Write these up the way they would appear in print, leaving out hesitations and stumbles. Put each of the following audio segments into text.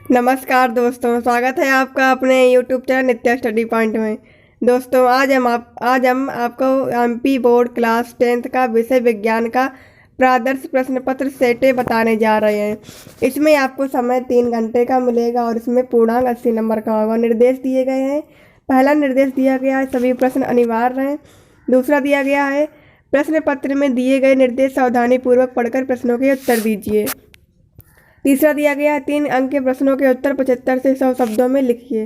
नमस्कार दोस्तों, स्वागत है आपका अपने YouTube चैनल नित्या स्टडी पॉइंट में। दोस्तों आज हम आपको एमपी बोर्ड क्लास 10th का विषय विज्ञान का प्रादर्श प्रश्न पत्र सेटें बताने जा रहे हैं। इसमें आपको समय 3 घंटे का मिलेगा और इसमें पूर्णांक 80 नंबर का होगा। निर्देश दिए गए हैं। पहला निर्देश दिया गया है सभी प्रश्न अनिवार्य हैं। दूसरा दिया गया है प्रश्न पत्र में दिए गए निर्देश सावधानीपूर्वक पढ़कर प्रश्नों के उत्तर दीजिए। तीसरा दिया गया है 3 अंक के प्रश्नों के उत्तर 75 से 100 शब्दों में लिखिए।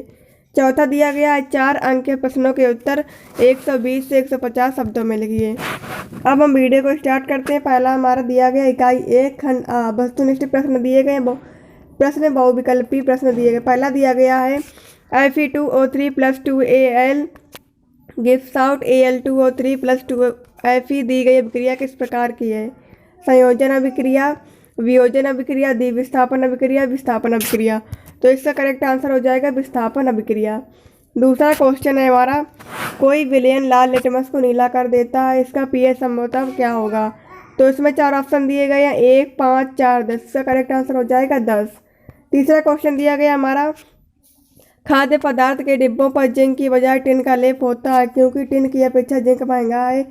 चौथा दिया गया है 4 अंक के प्रश्नों के उत्तर 120 से 150 शब्दों में लिखिए। अब हम वीडियो को स्टार्ट करते हैं। पहला हमारा दिया गया इकाई 1 खंड आ वस्तुनिष्ठ प्रश्न दिए गए, प्रश्न बहुविकल्पी प्रश्न दिए गए। पहला दिया गया है Fe2O3 + 2Al gives out Al2O3 + 2Fe दी गई अभिक्रिया किस प्रकार की है? संयोजन अभिक्रिया, वियोजन अभिक्रिया, द्विविस्थापन अभिक्रिया, विस्थापन अभिक्रिया। तो इसका करेक्ट आंसर हो जाएगा विस्थापन अभिक्रिया। दूसरा क्वेश्चन है हमारा, कोई विलयन लाल लिटमस को नीला कर देता है, इसका पीएच संभवतः क्या होगा? तो इसमें 4 ऑप्शन दिए गए हैं, 1, 5, 4, 10। इसका करेक्ट आंसर हो जाएगा 10। तीसरा क्वेश्चन दिया गया हमारा, खाद्य पदार्थ के डिब्बों पर जिंक की बजाय टिन का लेप होता है क्योंकि टिन की अपेक्षा जिंक महंगा है।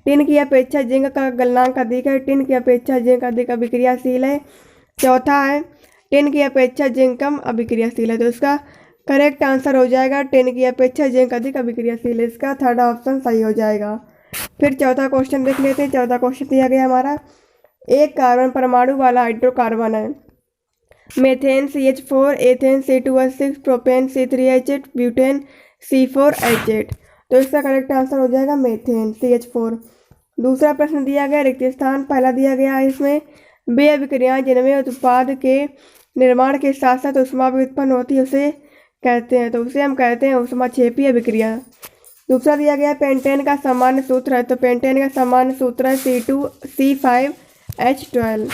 टिन की अपेक्षा जिंक का गलनांक अधिक है। टिन की अपेक्षा जिंक अधिक अभिक्रियाशील है। चौथा है टिन की अपेक्षा जिंक कम अभिक्रियाशील है। तो इसका करेक्ट आंसर हो जाएगा टिन की अपेक्षा जिंक अधिक अभिक्रियाशील है। इसका थर्ड ऑप्शन सही हो जाएगा। फिर चौथा क्वेश्चन देख लेते हैं। चौथा क्वेश्चन दिया गया हमारा, एक कार्बन परमाणु वाला हाइड्रोकार्बन है। Methane CH4, ethane C2H6, propane C3H8, butane C4H8। तो इसका करेक्ट आंसर हो जाएगा मेथेन CH4। दूसरा प्रश्न दिया गया रिक्त स्थान। पहला दिया गया है इसमें, वे अभिक्रियाएं जिनमें उत्पाद के निर्माण के साथ साथ ऊष्मा भी उत्पन्न होती है उसे कहते हैं। तो उसे हम कहते हैं ऊष्माक्षेपी अभिक्रिया। दूसरा दिया गया है पेंटेन का सामान्य सूत्र है। तो पेंटेन का सामान्य सूत्र है C2C5H12।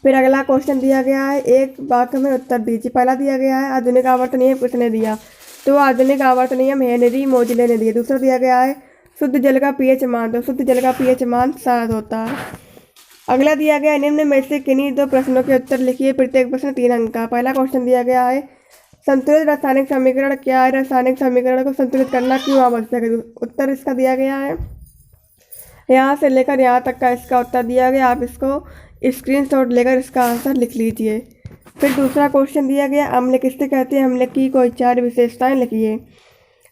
फिर अगला क्वेश्चन दिया गया है, एक वाक्य में उत्तर दीजिए। पहला दिया गया है आधुनिक आवर्त नियम किसने दिया? तो आधुनिक आवर्त नियम हेनरी मोजले ने दिया। दूसरा दिया गया है शुद्ध जल का पीएच मान। तो शुद्ध जल का पीएच मान 7 होता है। अगला दिया गया है निम्न में से किन्हीं 2 प्रश्नों के उत्तर लिखिए, प्रत्येक प्रश्न 3 अंक का। पहला क्वेश्चन दिया गया है संतुलित रासायनिक समीकरण क्या है? रासायनिक समीकरण को संतुलित करना क्यों आवश्यक है? उत्तर इसका दिया गया है, यहाँ से लेकर यहाँ तक का इसका उत्तर दिया गया। आप इसको स्क्रीनशॉट लेकर इसका आंसर लिख लीजिए। फिर दूसरा क्वेश्चन दिया गया, अम्ल किससे कहते हैं? अम्ल की कोई 4 विशेषताएं लिखिए।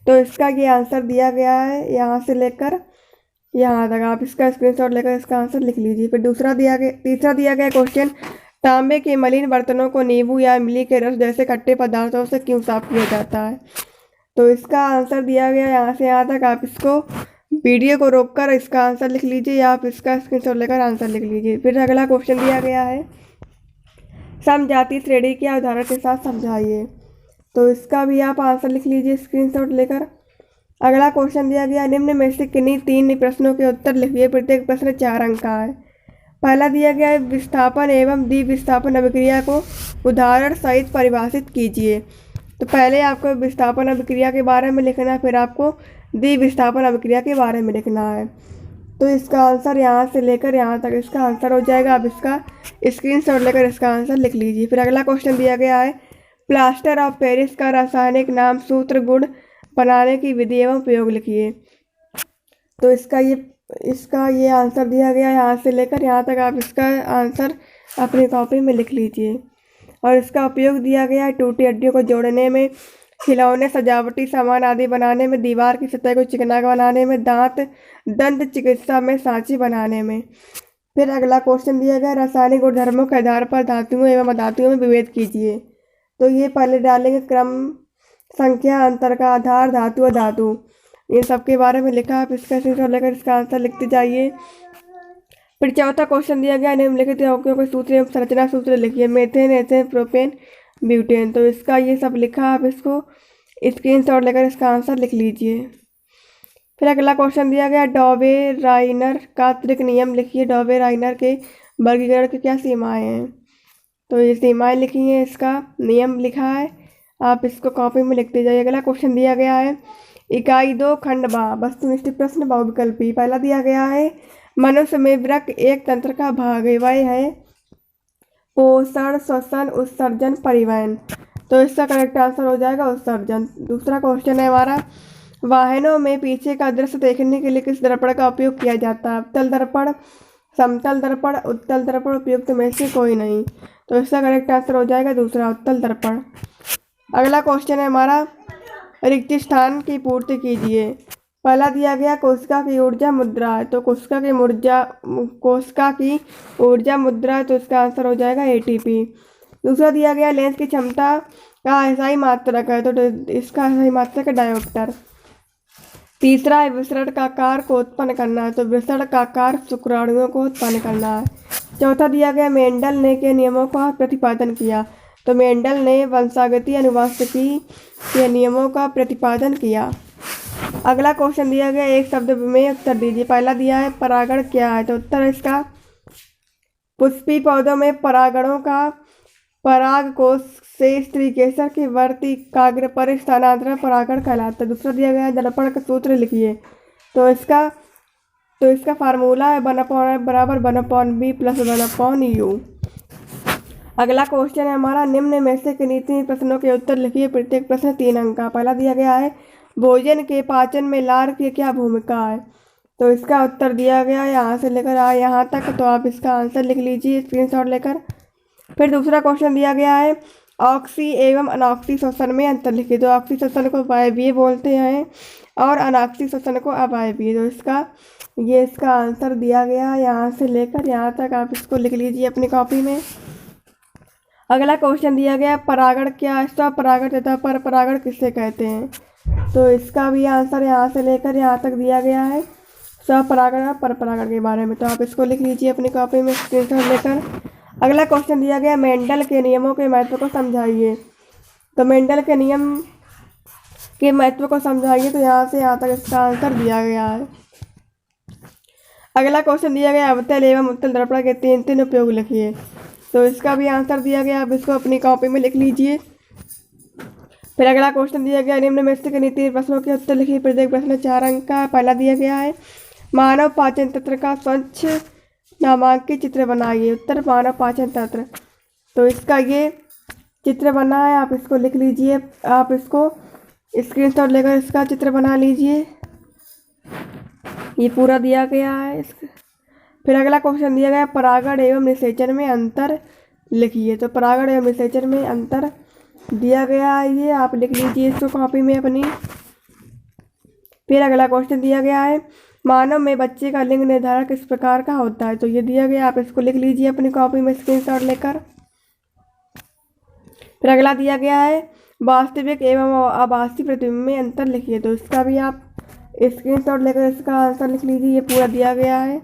तो इसका ये आंसर दिया गया है, यहाँ से लेकर यहाँ तक आप इसका स्क्रीनशॉट लेकर इसका आंसर लिख लीजिए। फिर तीसरा दिया गया क्वेश्चन, तांबे के मलिन बर्तनों को नींबू या इमली के रस जैसे खट्टे पदार्थों से क्यों साफ किया जाता है? तो इसका आंसर दिया गया यहाँ से यहाँ तक। आप इसको वीडियो को रोककर इसका आंसर लिख लीजिए या आप इसका स्क्रीनशॉट लेकर आंसर लिख लीजिए। फिर अगला क्वेश्चन दिया गया है, समजातीय श्रेणी के उदाहरण के साथ समझाइए। तो इसका भी आप आंसर लिख लीजिए स्क्रीनशॉट लेकर। अगला क्वेश्चन दिया गया, निम्न में से किन्हीं 3 प्रश्नों के उत्तर लिखिए, प्रत्येक प्रश्न 4 अंक का है। पहला दिया गया है विस्थापन एवं द्विविस्थापन अभिक्रिया को उदाहरण सहित परिभाषित कीजिए। तो पहले आपको विस्थापन अभिक्रिया के बारे में लिखना है, फिर आपको द्विविस्थापन अभिक्रिया के बारे में लिखना है। तो इसका आंसर यहाँ से लेकर यहाँ तक इसका आंसर हो जाएगा। आप इसका स्क्रीनशॉट लेकर इसका आंसर लिख लीजिए। फिर अगला क्वेश्चन दिया गया है, प्लास्टर ऑफ पेरिस का रासायनिक नाम, सूत्र, गुण, बनाने की विधि एवं प्रयोग लिखिए। तो इसका ये आंसर दिया गया है, यहाँ से लेकर यहाँ तक आप इसका आंसर अपनी कॉपी में लिख लीजिए। और इसका उपयोग दिया गया है टूटी हड्डियों को जोड़ने में, खिलौने, सजावटी सामान आदि बनाने में, दीवार की सतह को चिकना बनाने में, दंत चिकित्सा में, सांची बनाने में। फिर अगला क्वेश्चन दिया गया, रासायनिक गुणधर्मों के आधार पर धातुओं एवं अधातुओं में विभेद कीजिए। तो ये पहले डालेंगे क्रम, संख्या, अंतर का आधार, धातु, अधातु, इन सब के बारे में लिखा। आप इसका स्क्रीनशॉट लेकर इसका आंसर लिखते जाइए। फिर चौथा क्वेश्चन दिया गया, निम्नलिखित यौगिकों के सूत्र एवं संरचना सूत्र लिखिए। Methane, ethane, propane, butane. तो इसका ये सब लिखा, आप इसको स्क्रीनशॉट लेकर इसका आंसर लिख लीजिए। फिर अगला क्वेश्चन दिया गया, डॉबे-राइनर का त्रिक नियम लिखिए। डॉबे-राइनर के वर्गीकरण की क्या सीमाएं हैं? तो ये सीमाएं लिखी हैं, इसका नियम लिखा है, आप इसको कॉपी में लिखते जाइए। अगला क्वेश्चन दिया गया है, इकाई 2 खंड बा वस्तुनिष्ठ प्रश्न बहुविकल्पी। पहला दिया गया है, मनुष्य में वृक्क एक तंत्र का भाग है, वह है पोषण, श्वसन, उत्सर्जन, परिवहन। तो इसका करेक्ट आंसर हो जाएगा उत्सर्जन। दूसरा क्वेश्चन है हमारा, वाहनों में पीछे का दृश्य देखने के लिए किस दर्पण का उपयोग किया जाता है? अवतल दर्पण, समतल दर्पण, उत्तल दर्पण, उपयुक्त में से कोई नहीं। तो इसका करेक्ट आंसर हो जाएगा दूसरा उत्तल दर्पण। अगला क्वेश्चन है हमारा, रिक्त स्थान की पूर्ति कीजिए। पहला दिया गया कोशिका की ऊर्जा मुद्रा है, तो कोशिका की ऊर्जा मुद्रा है, तो इसका आंसर हो जाएगा एटीपी। दूसरा दिया गया लेंस की क्षमता का एसआई मात्रक है, तो इसका एसआई मात्रक है डायोप्टर। तीसरा है विसरण का आकार को उत्पन्न करना है, तो विसरण का आकार शुक्राणुओं को उत्पन्न करना है। चौथा दिया गया मेंडल ने के नियमों का प्रतिपादन किया, तो मेंडल ने वंशागति अनुवांशिकी के नियमों का प्रतिपादन किया। अगला क्वेश्चन दिया गया, एक शब्द में उत्तर दीजिए। पहला दिया है परागण क्या है, तो उत्तर है इसका पुष्पी पौधों में परागणों का पराग कोश से स्त्री केसर की वर्तिकाग्र पर स्थानांतरण परागण कहलाता है। दूसरा दिया गया दर्पण का सूत्र लिखिए, तो इसका फार्मूला है 1/f बराबर 1/b प्लस 1/u। अगला क्वेश्चन है हमारा, निम्न में से किन्हीं 3 प्रश्नों के उत्तर लिखिए, प्रत्येक प्रश्न 3 अंक का। पहला दिया गया है भोजन के पाचन में लार की क्या भूमिका है, तो इसका उत्तर दिया गया है यहाँ से लेकर यहाँ तक, तो आप इसका आंसर लिख लीजिए स्क्रीनशॉट लेकर। फिर दूसरा क्वेश्चन दिया गया है ऑक्सी एवं अनॉक्सी श्वसन में अंतर लिखिए, तो ऑक्सी श्वसन को वायवीय बोलते हैं और अनॉक्सी श्वसन को अवायवीय। तो इसका आंसर दिया गया है यहाँ से लेकर यहाँ तक, आप इसको लिख लीजिए अपनी कॉपी में। अगला क्वेश्चन दिया गया परागण क्या है, स्वपरागण तथा पर परागण किसे कहते हैं, तो इसका भी आंसर यहाँ से लेकर यहाँ तक दिया गया है स्वपरागण और परपरागण के बारे में, तो आप इसको लिख लीजिए अपनी कॉपी में स्क्रीनशॉट लेकर। अगला क्वेश्चन दिया गया मेंडल के नियमों के महत्व को समझाइए, तो मेंडल के नियम के महत्व को समझाइए, तो यहाँ से यहाँ तक इसका आंसर दिया गया है। अगला क्वेश्चन दिया गया अवतल एवं उत्तल दर्पण के 3 उपयोग लिखिए, तो इसका भी आंसर दिया गया, आप इसको अपनी कॉपी में लिख लीजिए। फिर अगला क्वेश्चन दिया गया निम्न में से किन्हीं 3 प्रश्नों के उत्तर लिखिए, प्रत्येक प्रश्न 4 अंक का। पहला दिया गया है मानव पाचन तंत्र का स्वच्छ नामांकित चित्र बनाइए, उत्तर मानव पाचन तंत्र, तो इसका ये चित्र बना है, आप इसको लिख लीजिए, आप इसको स्क्रीनशॉट लेकर इसका चित्र बना लीजिए, ये पूरा दिया गया है। फिर अगला क्वेश्चन दिया गया परागण एवं निषेचन में अंतर लिखिए, तो परागण एवं निषेचन में अंतर दिया गया है, ये आप लिख लीजिए इसको कॉपी में अपनी। फिर अगला क्वेश्चन दिया गया है मानव में बच्चे का लिंग निर्धारण किस प्रकार का होता है, तो ये दिया गया, आप इसको लिख लीजिए अपनी कॉपी में स्क्रीनशॉट लेकर। फिर अगला दिया गया है वास्तविक एवं आभासी प्रतिबिंब में अंतर लिखिए, तो इसका भी आप स्क्रीनशॉट लेकर इसका आंसर लिख लीजिए, ये पूरा दिया गया है।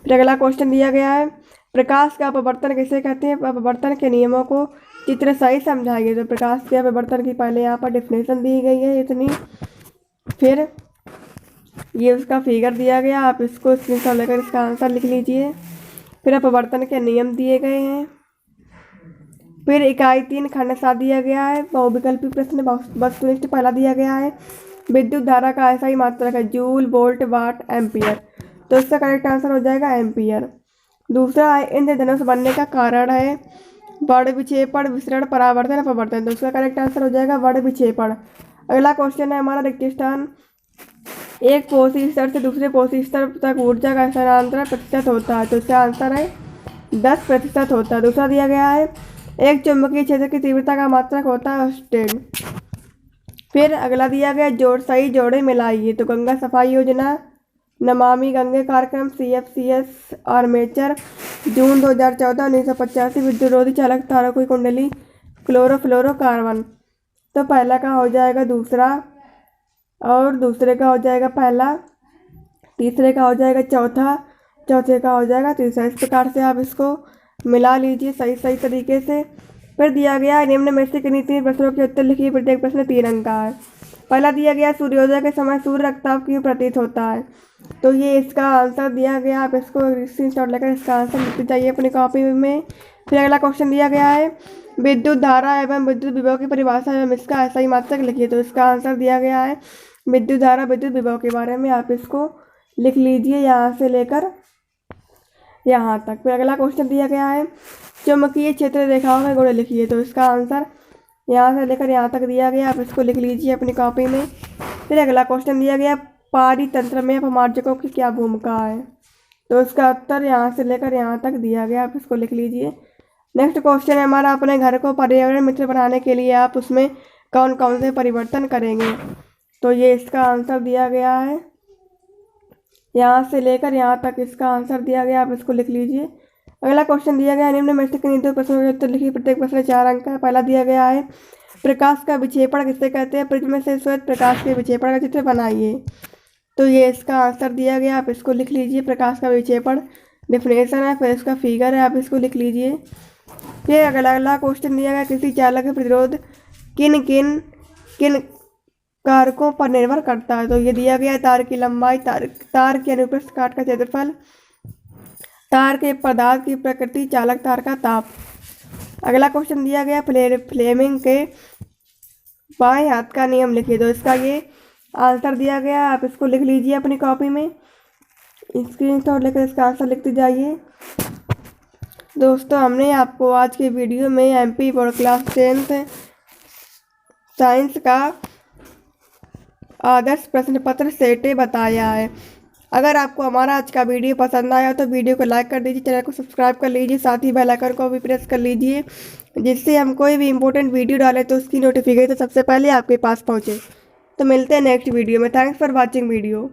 फिर अगला क्वेश्चन दिया गया है प्रकाश का अपवर्तन किसे कहते हैं, अपवर्तन के नियमों को चित्र सही समझाइए, तो प्रकाश के अपवर्तन की पहले यहाँ पर डेफिनेशन दी गई है इतनी, फिर ये उसका फिगर दिया गया, आप इसको स्क्रीनशॉट लेकर इसका आंसर लिख लीजिए। फिर अपवर्तन के नियम दिए गए हैं। फिर इकाई 3 खंड 7 दिया गया है बहुविकल्पी प्रश्न वस्तुनिष्ठ। पहला दिया गया है विद्युत धारा का ऐसा ही मात्रक है जूल, वोल्ट, वाट, एम्पियर, तो इसका करेक्ट आंसर हो जाएगा एम्पियर। दूसरा है इंद्रधनुष बनने का कारण है वर्ण विक्षेपण, विसरण, परावर्तन, अपवर्तन, तो उसका करेक्ट आंसर हो जाएगा वर्ण विक्षेपण। अगला क्वेश्चन है हमारा रिक्त स्थान एक पोषी स्तर से दूसरे पोषी स्तर तक ऊर्जा का स्थानांतरण प्रतिशत होता है, तो इसका आंसर है 10% होता है। दूसरा दिया गया है एक चुंबकीय क्षेत्र की तीव्रता का मात्रक होता है स्टेन। फिर अगला दिया गया सही जोड़े मिलाइए, तो गंगा सफाई योजना, नमामि गंगे कार्यक्रम, CFCS आर्मेचर, जून 2014, 1985 विद्युतरोधी चालक तारों की कुंडली, क्लोरोफ्लोरोकार्बन, तो पहला का हो जाएगा दूसरा और दूसरे का हो जाएगा पहला, तीसरे का हो जाएगा चौथा, चौथे का हो जाएगा तीसरा। इस प्रकार से आप इसको मिला लीजिए सही तरीके से। फिर दिया गया निम्न में से किन्हीं 3 प्रश्नों के उत्तर लिखिए, प्रत्येक प्रश्न 3 अंक का है। पहला दिया गया सूर्योदय के समय सूर्य रक्ताभ क्यों प्रतीत होता है, तो ये इसका आंसर दिया गया, आप इसको स्क्रीनशॉट लेकर इसका आंसर लिखते जाइए अपनी कॉपी में। फिर अगला क्वेश्चन दिया गया है विद्युत धारा एवं विद्युत विभव की परिभाषा एवं इसका ऐसा ही मात्रक लिखिए, तो इसका आंसर दिया गया है विद्युत धारा विद्युत विभव के बारे में, आप इसको लिख लीजिए यहाँ से लेकर यहाँ तक। फिर अगला क्वेश्चन दिया गया है चुंबकीय क्षेत्र रेखाओं में गुण लिखिए। तो इसका आंसर यहाँ से लेकर यहाँ तक दिया गया, आप इसको लिख लीजिए अपनी कॉपी में। फिर अगला क्वेश्चन दिया गया पारितंत्र में अपमार्जकों की क्या भूमिका है। तो इसका उत्तर यहाँ से लेकर यहाँ तक दिया गया, आप इसको लिख लीजिए। नेक्स्ट क्वेश्चन है हमारा अपने घर को पर्यावरण मित्र बनाने के लिए आप उसमें कौन कौन से परिवर्तन करेंगे। तो ये इसका आंसर दिया गया है, यहाँ से लेकर यहाँ तक इसका आंसर दिया गया, आप इसको लिख लीजिए। अगला क्वेश्चन दिया गया निम्न में से किन दो प्रश्नों के उत्तर लिखिए, प्रत्येक प्रश्न 4 अंक का। पहला दिया गया है प्रकाश का विक्षेपण किसे कहते हैं, प्रिज्म से श्वेत प्रकाश के विक्षेपण का चित्र बनाइए। तो ये इसका आंसर दिया गया, आप इसको लिख लीजिए। प्रकाश का विक्षेपण डिफिनेशन है, फिर इसका फिगर है, आप इसको लिख लीजिए। फिर अगला क्वेश्चन दिया गया किसी चालक का प्रतिरोध किन किन किन कारकों पर निर्भर करता है। तो ये दिया गया तार की लंबाई, तार के अनुप्रस्थ काट का क्षेत्रफल, तार के पदार्थ की प्रकृति, चालक तार का ताप। अगला क्वेश्चन दिया गया फ्लेमिंग के बाएं हाथ का नियम लिखिए। तो इसका ये आंसर दिया गया, आप इसको लिख लीजिए अपनी कॉपी में, स्क्रीनशॉट लेकर इसका आंसर लिखते जाइए। दोस्तों हमने आपको आज के वीडियो में MP board class 10th science का आदर्श प्रश्न पत्र सेट बताया है। अगर आपको हमारा आज का वीडियो पसंद आया तो वीडियो को लाइक कर दीजिए, चैनल को सब्सक्राइब कर लीजिए, साथ ही बेल आइकन को भी प्रेस कर लीजिए, जिससे हम कोई भी इंपॉर्टेंट वीडियो डालें तो उसकी नोटिफिकेशन सबसे पहले आपके पास पहुंचे। तो मिलते हैं नेक्स्ट वीडियो में। Thanks for watching video.